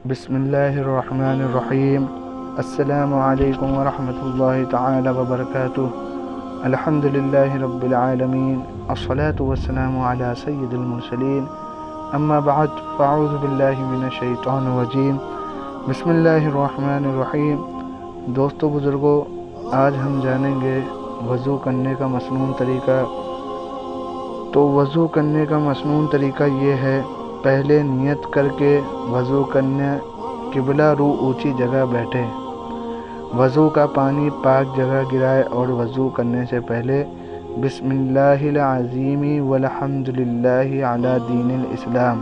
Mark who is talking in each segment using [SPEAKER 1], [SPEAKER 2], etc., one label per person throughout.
[SPEAKER 1] بسم اللہ الرحمن الرحیم۔ السلام علیکم ورحمۃ اللہ تعالی وبرکاتہ۔ الحمد للہ رب العالمین، الصلاۃ والسلام علی سید المرسلین، اما بعد فاعوذ باللہ من الشیطان الرجیم، بسم اللہ الرحمن الرحیم۔ دوستو بزرگو، آج ہم جانیں گے وضو کرنے کا مسنون طریقہ۔ تو وضو کرنے کا مسنون طریقہ یہ ہے، پہلے نیت کر کے وضو کرنے، قبلہ رو اونچی جگہ بیٹھے، وضو کا پانی پاک جگہ گرائے اور وضو کرنے سے پہلے بسم اللہ العظیم والحمد للہ علی دین الاسلام۔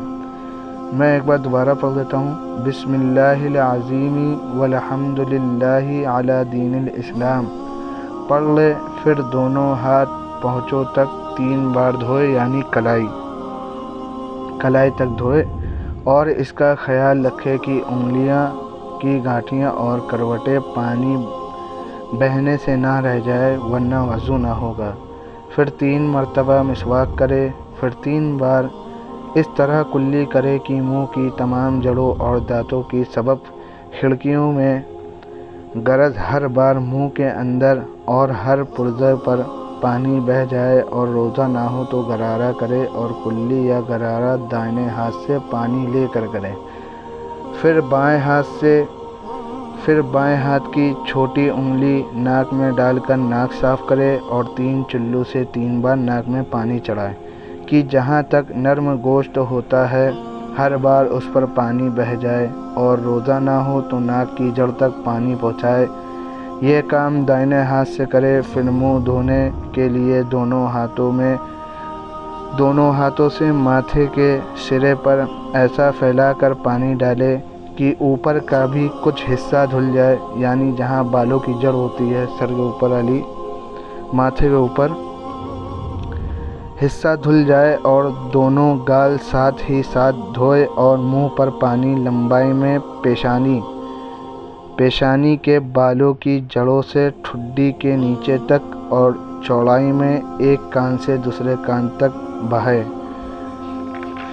[SPEAKER 1] میں ایک بار دوبارہ پڑھ دیتا ہوں، بسم اللہ العظیم والحمد للہ علی دین الاسلام پڑھ لے، پھر دونوں ہاتھ پہنچوں تک 3 بار دھوئے، یعنی کلائی تک دھوئے، اور اس کا خیال رکھے کہ انگلیاں کی گانٹھیاں اور کروٹیں پانی بہنے سے نہ رہ جائے، ورنہ وضو نہ ہوگا۔ پھر 3 مرتبہ مسواک کرے، پھر 3 بار اس طرح کلی کرے کہ منہ کی تمام جڑوں اور دانتوں کی سبب کھڑکیوں میں، غرض ہر بار منہ کے اندر اور ہر پرزے پر پانی بہہ جائے، اور روزہ نہ ہو تو غرارہ کرے، اور کلی یا غرارہ دائیں ہاتھ سے پانی لے کر کرے۔ پھر بائیں ہاتھ کی چھوٹی انگلی ناک میں ڈال کر ناک صاف کرے، اور 3 چلو سے 3 بار ناک میں پانی چڑھائے کہ جہاں تک نرم گوشت ہوتا ہے ہر بار اس پر پانی بہہ جائے، اور روزہ نہ ہو تو ناک کی جڑ تک پانی پہنچائے۔ یہ کام دائیں ہاتھ سے کرے۔ پھر منہ دھونے کے لیے دونوں ہاتھوں سے ماتھے کے سرے پر ایسا پھیلا کر پانی ڈالے کہ اوپر کا بھی کچھ حصہ دھل جائے، یعنی جہاں بالوں کی جڑ ہوتی ہے، سر کے اوپر والی، ماتھے کے اوپر حصہ دھل جائے، اور دونوں گال ساتھ ہی ساتھ دھوئے، اور منہ پر پانی لمبائی میں پیشانی کے بالوں کی جڑوں سے ٹھڈی کے نیچے تک، اور چوڑائی میں ایک کان سے دوسرے کان تک بہائے۔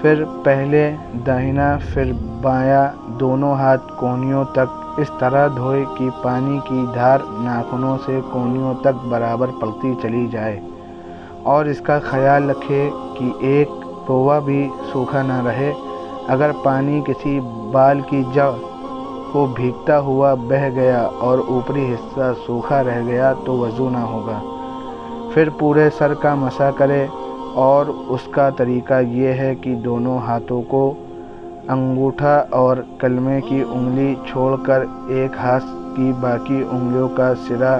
[SPEAKER 1] پھر پہلے داہنا پھر بایاں دونوں ہاتھ کونیوں تک اس طرح دھوئے کہ پانی کی دھار ناخنوں سے کونیوں تک برابر پڑتی چلی جائے، اور اس کا خیال رکھے کہ ایک رووا بھی سوکھا نہ رہے۔ اگر پانی کسی بال کی جڑ کو بھیگتا ہوا بہہ گیا اور اوپری حصہ سوکھا رہ گیا تو وضو نہ ہوگا۔ پھر پورے سر کا مسح کرے، اور اس کا طریقہ یہ ہے کہ دونوں ہاتھوں کو انگوٹھا اور کلمے کی انگلی چھوڑ کر ایک ہاتھ کی باقی انگلیوں کا سرا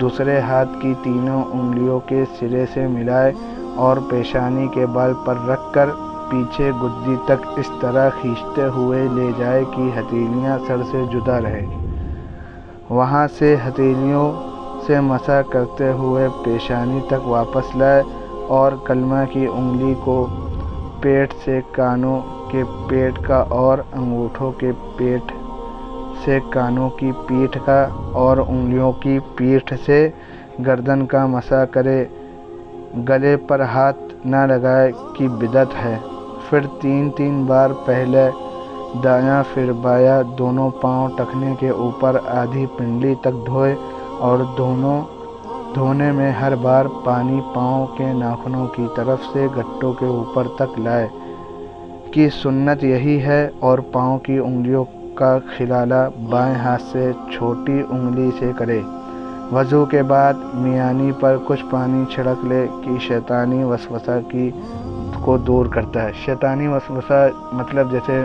[SPEAKER 1] دوسرے ہاتھ کی تینوں انگلیوں کے سرے سے ملائے، اور پیشانی کے بال پر رکھ کر پیچھے گدی تک اس طرح کھینچتے ہوئے لے جائے کہ ہتھیلیاں سر سے جدا رہے۔ وہاں سے ہتھیلیوں سے مسح کرتے ہوئے پیشانی تک واپس لائے، اور کلمہ کی انگلی کو پیٹھ سے کانوں کے پیٹ کا، اور انگوٹھوں کے پیٹھ سے کانوں کی پیٹھ کا، اور انگلیوں کی پیٹھ سے گردن کا مسح کرے۔ گلے پر ہاتھ نہ لگائے کہ بدعت ہے۔ پھر 3 بار پہلے دایاں پھر بایاں دونوں پاؤں ٹخنے کے اوپر آدھی پنڈلی تک دھوئے، اور دھونے میں ہر بار پانی پاؤں کے ناخنوں کی طرف سے گھٹوں کے اوپر تک لائے کہ سنت یہی ہے، اور پاؤں کی انگلیوں کا خلالہ بائیں ہاتھ سے چھوٹی انگلی سے کرے۔ وضو کے بعد میانی پر کچھ پانی چھڑک لے کہ شیطانی وسوسہ کو دور کرتا ہے۔ شیطانی وسوسہ مطلب جیسے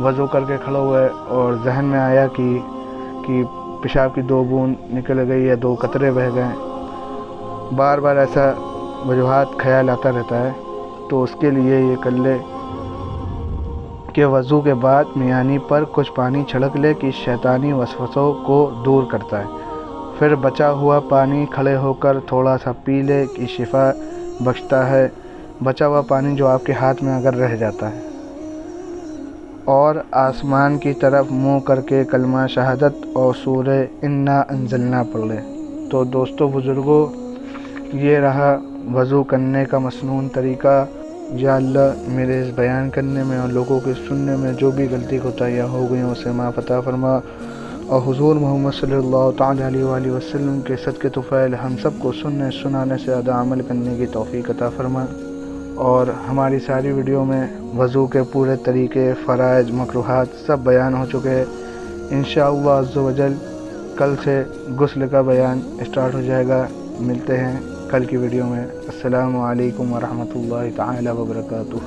[SPEAKER 1] وضو کر کے کھڑے ہوئے اور ذہن میں آیا کہ پیشاب کی 2 بوند نکل گئی یا 2 قطرے بہہ گئے، بار بار ایسا وجوہات خیال آتا رہتا ہے، تو اس کے لیے یہ کر لے کہ وضو کے بعد میانی پر کچھ پانی چھڑک لے کہ شیطانی وسوسوں کو دور کرتا ہے۔ پھر بچا ہوا پانی کھڑے ہو کر تھوڑا سا پی لے کہ شفا بخشتا ہے، بچا ہوا پانی جو آپ کے ہاتھ میں اگر رہ جاتا ہے، اور آسمان کی طرف منہ کر کے کلمہ شہادت اور سورہ انا انزلنا پڑھ لے۔ تو دوستو بزرگو، یہ رہا وضو کرنے کا مسنون طریقہ۔ یا اللہ میرے اس بیان کرنے میں اور لوگوں کے سننے میں جو بھی غلطی کوتاہیاں ہو گئی ہیں اسے معاف عطا فرما، اور حضور محمد صلی اللہ تعالیٰ علیہ وآلہ وسلم کے صدقے طفیل ہم سب کو سننے سنانے سے زیادہ عمل کرنے کی توفیق عطا فرما، اور ہماری ساری ویڈیو میں وضو کے پورے طریقے، فرائض، مکروہات سب بیان ہو چکے ہیں۔ انشاءاللہ عز و جل کل سے غسل کا بیان اسٹارٹ ہو جائے گا۔ ملتے ہیں کل کی ویڈیو میں۔ السلام علیکم ورحمۃ اللہ تعالی وبرکاتہ۔